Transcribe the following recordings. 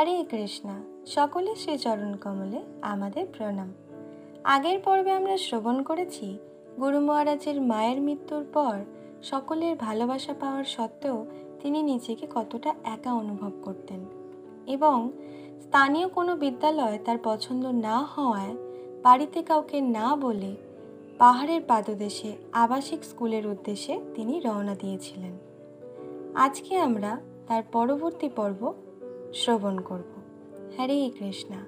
হরে কৃষ্ণা। সকলে শ্রীচরণ কমলে আমাদের প্রণাম। আগের পর্বে আমরা শ্রবণ করেছি গুরু মহারাজের মায়ের মৃত্যুর পর সকলের ভালোবাসা পাওয়ার সত্ত্বেও তিনি নিজেকে কতটা একা অনুভব করতেন এবং স্থানীয় কোনো বিদ্যালয় তার পছন্দ না হওয়ায় বাড়িতে কাউকে না বলে পাহাড়ের পাদদেশে আবাসিক স্কুলের উদ্দেশ্যে তিনি রওনা দিয়েছিলেন। আজকে আমরা তার পরবর্তী পর্ব শ্রবণ করব। হরে কৃষ্ণা।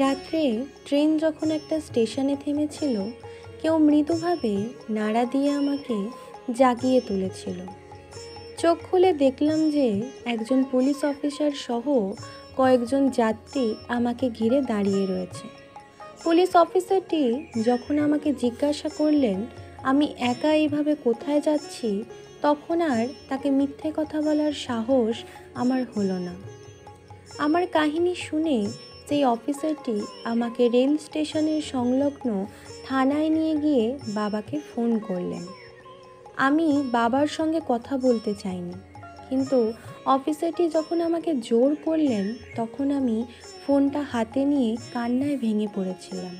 রাত্রে ট্রেন যখন একটা স্টেশনে থেমেছিল, কেউ মৃদুভাবে নাড়া দিয়ে আমাকে জাগিয়ে তুলেছিল। চোখ খুলে দেখলাম যে একজন পুলিশ অফিসার সহ কয়েকজন যাত্রী আমাকে ঘিরে দাঁড়িয়ে রয়েছে। পুলিশ অফিসারটি যখন আমাকে জিজ্ঞাসা করলেন আমি একা এইভাবে কোথায় যাচ্ছি, তখন আর তাকে মিথ্যে কথা বলার সাহস আমার হলো না। আমার কাহিনী শুনে সেই অফিসারটি আমাকে রেল স্টেশনের সংলগ্ন থানায় নিয়ে গিয়ে বাবাকে ফোন করলেন। আমি বাবার সঙ্গে কথা বলতে চাইনি, কিন্তু অফিসারটি যখন আমাকে জোর করলেন তখন আমি ফোনটা হাতে নিয়ে কান্নায় ভেঙে পড়েছিলাম।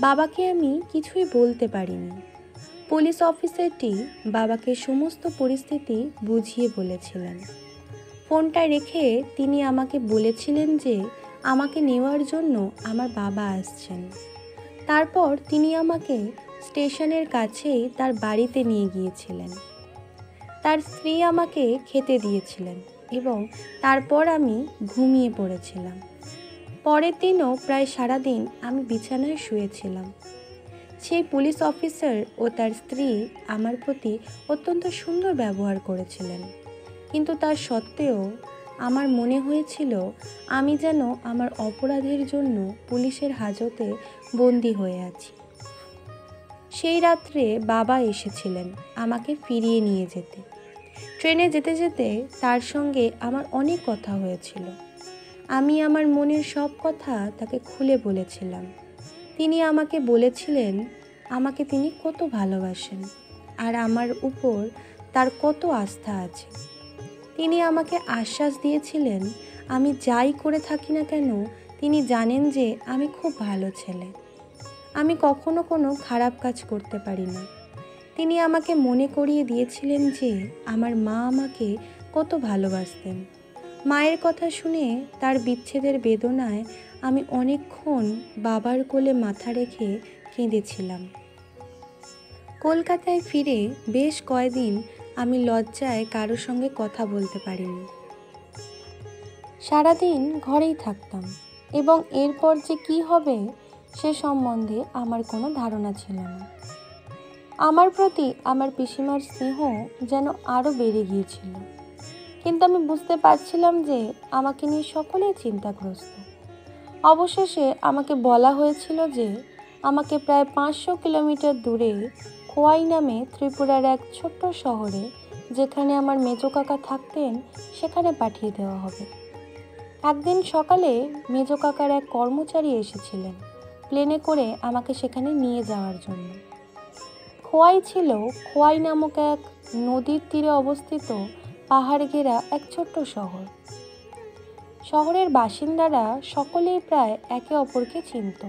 বাবাকে আমি কিছুই বলতে পারিনি। পুলিশ অফিসারটি বাবাকে সমস্ত পরিস্থিতি বুঝিয়ে বলেছিলেন। ফোনটা রেখে তিনি আমাকে বলেছিলেন যে আমাকে নেওয়ার জন্য আমার বাবা আসছেন। তারপর তিনি আমাকে স্টেশনের কাছেই তার বাড়িতে নিয়ে গিয়েছিলেন। তার স্ত্রী আমাকে খেতে দিয়েছিলেন এবং তারপর আমি ঘুমিয়ে পড়েছিলাম। পরের দিনও প্রায় সারাদিন আমি বিছানায় শুয়েছিলাম। সেই পুলিশ অফিসার ও তার স্ত্রী আমার প্রতি অত্যন্ত সুন্দর ব্যবহার করেছিলেন, কিন্তু তার সত্ত্বেও আমার মনে হয়েছিল আমি যেন আমার অপরাধের জন্য পুলিশের হাজতে বন্দী হয়ে আছি। সেই রাত্রে বাবা এসেছিলেন আমাকে ফিরিয়ে নিয়ে যেতে। ট্রেনে যেতে যেতে তার সঙ্গে আমার অনেক কথা হয়েছিল। আমি আমার মনের সব কথা তাকে খুলে বলেছিলাম। তিনি আমাকে বলেছিলেন আমাকে তিনি কত ভালোবাসেন আর আমার উপর তার কত আস্থা আছে। তিনি আমাকে আশ্বাস দিয়েছিলেন আমি যাই করে থাকি না কেন তিনি জানেন যে আমি খুব ভালো ছেলে, আমি কখনো কোনো খারাপ কাজ করতে পারি না। তিনি আমাকে মনে করিয়ে দিয়েছিলেন যে আমার মা আমাকে কত ভালোবাসতেন। মায়ের কথা শুনে তার বিচ্ছেদের বেদনায় আমি অনেকক্ষণ বাবার কোলে মাথা রেখে কেঁদেছিলাম। কলকাতায় ফিরে বেশ কয়েকদিন আমি লজ্জায় কারো সঙ্গে কথা বলতে পারিনি। সারাদিন ঘরেই থাকতাম এবং এরপর যে কি হবে সে সম্বন্ধে আমার কোনো ধারণা ছিল না। আমার প্রতি আমার পিসিমার স্নেহ যেন আরও বেড়ে গিয়েছিল, কিন্তু আমি বুঝতে পারছিলাম যে আমাকে নিয়ে সকলেই চিন্তাগ্রস্ত। অবশেষে আমাকে বলা হয়েছিল যে আমাকে প্রায় 500 কিলোমিটার দূরে খোয়াই নামে ত্রিপুরার এক ছোট্ট শহরে, যেখানে আমার মেজো কাকা থাকতেন, সেখানে পাঠিয়ে দেওয়া হবে। একদিন সকালে মেজো কাকার এক কর্মচারী এসেছিলেন প্লেনে করে আমাকে সেখানে নিয়ে যাওয়ার জন্য। খোয়াই ছিল খোয়াই নামক এক নদীর তীরে অবস্থিত পাহাড় ঘেরা এক ছোট্ট শহর। শহরের বাসিন্দারা সকলেই প্রায় একে অপরকে চিনত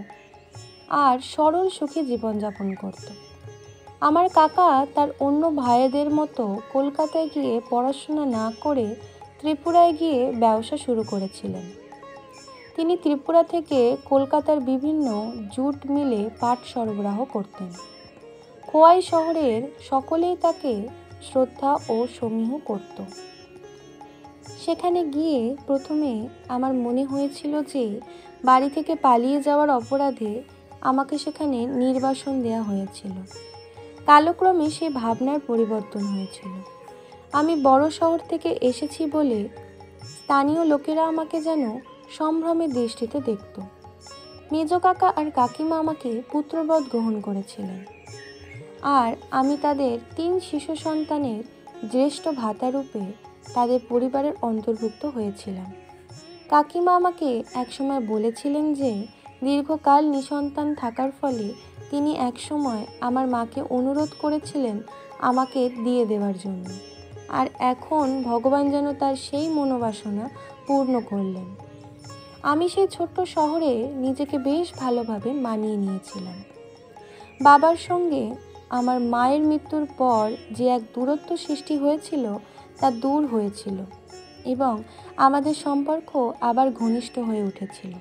আর সরল সুখী জীবনযাপন করত। আমার কাকা তার অন্য ভাইদের মতো কলকাতায় গিয়ে পড়াশোনা না করে ত্রিপুরায় গিয়ে ব্যবসা শুরু করেছিলেন। তিনি ত্রিপুরা থেকে কলকাতার বিভিন্ন জুট মিলে পাট সরবরাহ করতেন। খোয়াই শহরের সকলেই তাকে শ্রদ্ধা ও সমীহ করত। সেখানে গিয়ে প্রথমে আমার মনে হয়েছিল যে বাড়ি থেকে পালিয়ে যাওয়ার অপরাধে আমাকে সেখানে নির্বাসন দেওয়া হয়েছিল। কালক্রমে সেই ভাবনার পরিবর্তন হয়েছিল। আমি বড় শহর থেকে এসেছি বলে স্থানীয় লোকেরা আমাকে যেন সম্ভ্রমের দৃষ্টিতে দেখত। মেজো কাকা আর কাকিমা আমাকে পুত্রবৎ গ্রহণ করেছিলেন। আর আমি তাদের 3 শিশু সন্তানের জ্যেষ্ঠ ভাতারূপে তাদের পরিবারের অন্তর্ভুক্ত হয়েছিলাম। কাকিমা আমাকে একসময় বলেছিলেন যে দীর্ঘকাল নিঃসন্তান থাকার ফলে তিনি একসময় আমার মাকে অনুরোধ করেছিলেন আমাকে দিয়ে দেওয়ার জন্য, আর এখন ভগবান যেন তার সেই মনোবাসনা পূর্ণ করলেন। আমি সেই ছোট্ট শহরে নিজেকে বেশ ভালোভাবে মানিয়ে নিয়েছিলাম। বাবার সঙ্গে আমার মায়ের মৃত্যুর পর যে এক দূরত্ব সৃষ্টি হয়েছিল তা দূর হয়েছিল এবং আমাদের সম্পর্ক আবার ঘনিষ্ঠ হয়ে উঠেছিল।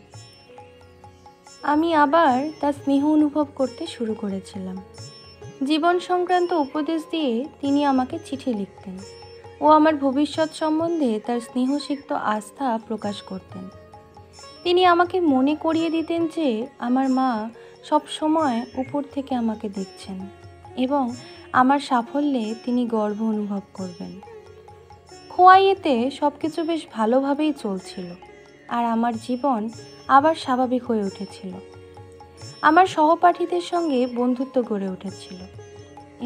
আমি আবার তার স্নেহ অনুভব করতে শুরু করেছিলাম। জীবন সংক্রান্ত উপদেশ দিয়ে তিনি আমাকে চিঠি লিখতেন ও আমার ভবিষ্যৎ সম্বন্ধে তার স্নেহসিক্ত আস্থা প্রকাশ করতেন। তিনি আমাকে মনে করিয়ে দিতেন যে আমার মা সব সময় উপর থেকে আমাকে দেখছেন এবং আমার সাফল্যে তিনি গর্ব অনুভব করবেন। খোয়াইয়েতে সব কিছু বেশ ভালোভাবেই চলছিল আর আমার জীবন আবার স্বাভাবিক হয়ে উঠেছিল। আমার সহপাঠীদের সঙ্গে বন্ধুত্ব গড়ে উঠেছিল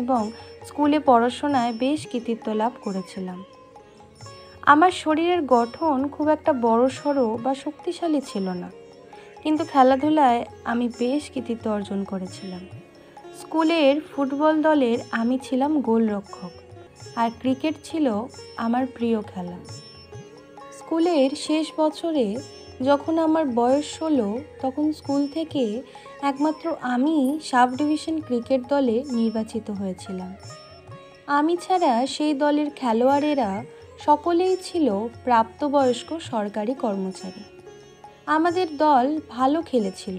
এবং স্কুলে পড়াশোনায় বেশ কৃতিত্ব লাভ করেছিলাম। আমার শরীরের গঠন খুব একটা বড়সড় বা শক্তিশালী ছিল না, কিন্তু খেলাধুলায় আমি বেশ কৃতিত্ব অর্জন করেছিলাম। স্কুলের ফুটবল দলের আমি ছিলাম গোলরক্ষক আর ক্রিকেট ছিল আমার প্রিয় খেলা। স্কুলের শেষ বছরে যখন আমার বয়স 16, তখন স্কুল থেকে একমাত্র আমি সাব ডিভিশন ক্রিকেট দলে নির্বাচিত হয়েছিলাম। আমি ছাড়া সেই দলের খেলোয়াড়েরা সকলেই ছিল প্রাপ্তবয়স্ক সরকারি কর্মচারী। আমাদের দল ভালো খেলেছিল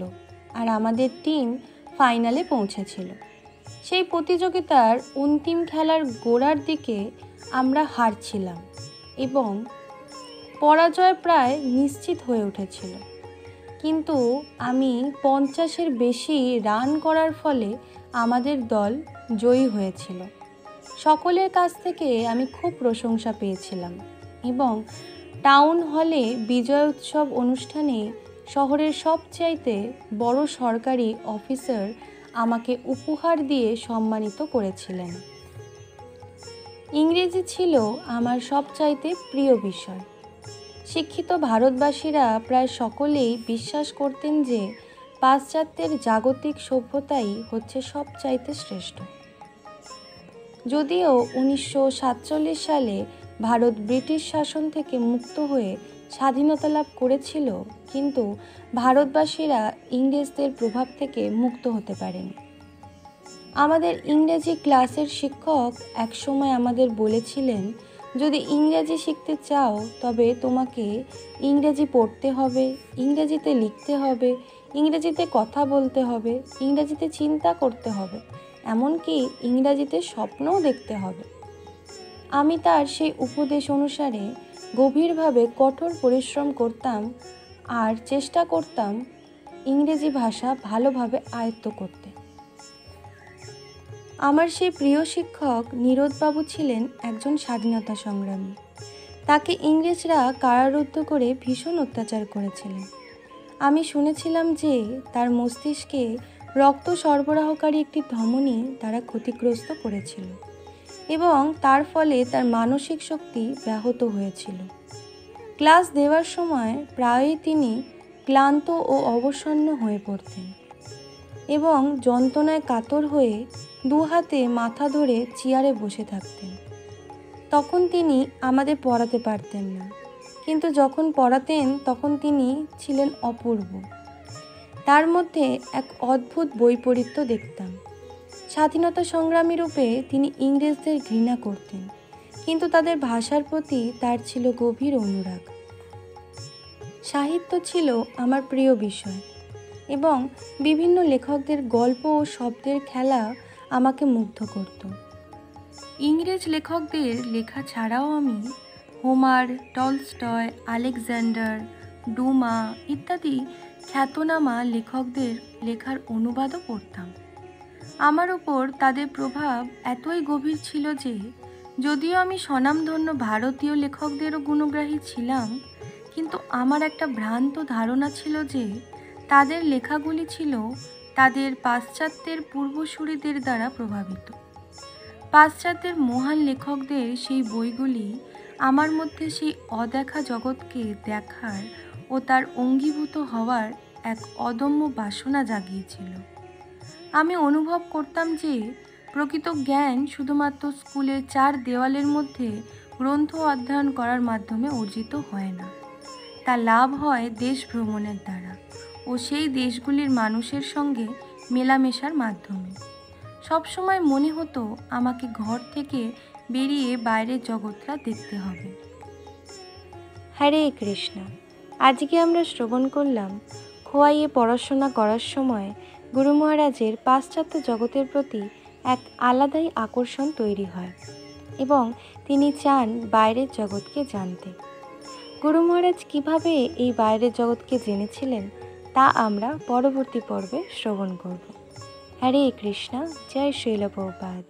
আর আমাদের টিম ফাইনালে পৌঁছেছিল। সেই প্রতিযোগিতার অন্তিম খেলার গোড়ার দিকে আমরা হারছিলাম এবং পরাজয় প্রায় নিশ্চিত হয়ে উঠেছিল, কিন্তু আমি 50-এর বেশি রান করার ফলে আমাদের দল জয়ী হয়েছিল। সকলের কাছ থেকে আমি খুব প্রশংসা পেয়েছিলাম এবং টাউন হলে বিজয় উৎসব অনুষ্ঠানে শহরের সবচাইতে বড় সরকারি অফিসার আমাকে উপহার দিয়ে সম্মানিত করেছিলেন। ইংরেজি ছিল আমার সবচাইতে প্রিয় বিষয়। শিক্ষিত ভারতবাসীরা প্রায় সকলেই বিশ্বাস করতেন যে পাশ্চাত্যের জাগতিক সভ্যতাই হচ্ছে সবচাইতে শ্রেষ্ঠ। যদিও 1947 সালে ভারত ব্রিটিশ শাসন থেকে মুক্ত হয়ে স্বাধীনতা লাভ করেছিল, কিন্তু ভারতবাসীরা ইংরেজদের প্রভাব থেকে মুক্ত হতে পারেনি। আমাদের ইংরেজি ক্লাসের শিক্ষক একসময় আমাদের বলেছিলেন, যদি ইংরেজি শিখতে চাও তবে তোমাকে ইংরেজি পড়তে হবে, ইংরেজিতে লিখতে হবে, ইংরেজিতে কথা বলতে হবে, ইংরেজিতে চিন্তা করতে হবে, এমনকি ইংরেজিতে স্বপ্নও দেখতে হবে। আমি তার সেই উপদেশ অনুসারে গভীরভাবে কঠোর পরিশ্রম করতাম আর চেষ্টা করতাম ইংরেজি ভাষা ভালোভাবে আয়ত্ত করতে। আমার সেই প্রিয় শিক্ষক নীরদবাবু ছিলেন একজন স্বাধীনতা সংগ্রামী। তাকে ইংরেজরা কারারুদ্ধ করে ভীষণ অত্যাচার করেছিলেন। আমি শুনেছিলাম যে তার মস্তিষ্কে রক্ত সরবরাহকারী একটি ধমনী তারা ক্ষতিগ্রস্ত করেছিল এবং তার ফলে তার মানসিক শক্তি ব্যাহত হয়েছিল। ক্লাস দেওয়ার সময় প্রায়ই তিনি ক্লান্ত ও অবসন্ন হয়ে পড়তেন এবং যন্ত্রণায় কাতর হয়ে দু হাতে মাথা ধরে চেয়ারে বসে থাকতেন। তখন তিনি আমাদের পড়াতে পারতেন না, কিন্তু যখন পড়াতেন তখন তিনি ছিলেন অপূর্ব। তার মধ্যে এক অদ্ভুত বৈপরীত্য দেখতাম। স্বাধীনতা সংগ্রামী রূপে তিনি ইংরেজদের ঘৃণা করতেন, কিন্তু তাদের ভাষার প্রতি তার ছিল গভীর অনুরাগ। সাহিত্য ছিল আমার প্রিয় বিষয় এবং বিভিন্ন লেখকদের গল্প ও শব্দের খেলা আমাকে মুগ্ধ করত। ইংরেজ লেখকদের লেখা ছাড়াও আমি হোমার, টলস্টয়, আলেকজান্ডার, ডুমা ইত্যাদি খ্যাতনামা লেখকদের লেখার অনুবাদও পড়তাম। আমার ওপর তাদের প্রভাব এতই গভীর ছিল যে যদিও আমি স্বনামধন্য ভারতীয় লেখকদেরও গুণগ্রাহী ছিলাম, কিন্তু আমার একটা ভ্রান্ত ধারণা ছিল যে তাদের লেখাগুলি ছিল তাদের পাশ্চাত্যের পূর্বসূরিদের দ্বারা প্রভাবিত। পাশ্চাত্যের মহান লেখকদের সেই বইগুলি আমার মধ্যে সেই অদেখা জগৎকে দেখার ও তার অঙ্গীভূত হওয়ার এক অদম্য বাসনা জাগিয়েছিল। আমি অনুভব করতাম যে প্রকৃত জ্ঞান শুধুমাত্র স্কুলের 4 দেওয়ালের মধ্যে গ্রন্থ অধ্যয়ন করার মাধ্যমে অর্জিত হয় না, তা লাভ হয় দেশ ভ্রমণের দ্বারা ও সেই দেশগুলির মানুষের সঙ্গে মেলামেশার মাধ্যমে। সবসময় মনে হতো আমাকে ঘর থেকে বেরিয়ে বাইরের জগৎটা দেখতে হবে। হরে কৃষ্ণ। আজকে আমরা শ্রবণ করলাম খোয়াইয়ে পড়াশোনা করার সময় গুরু মহারাজের পাশ্চাত্য জগতের প্রতি এক আলাদাই আকর্ষণ তৈরি হয় এবং তিনি চান বাইরের জগৎকে জানতে। গুরু মহারাজ কীভাবে এই বাইরের জগৎকে জেনেছিলেন তা আমরা পরবর্তী পর্বে শ্রবণ করব। হরে কৃষ্ণ। জয় শ্রীল প্রভুপাদ।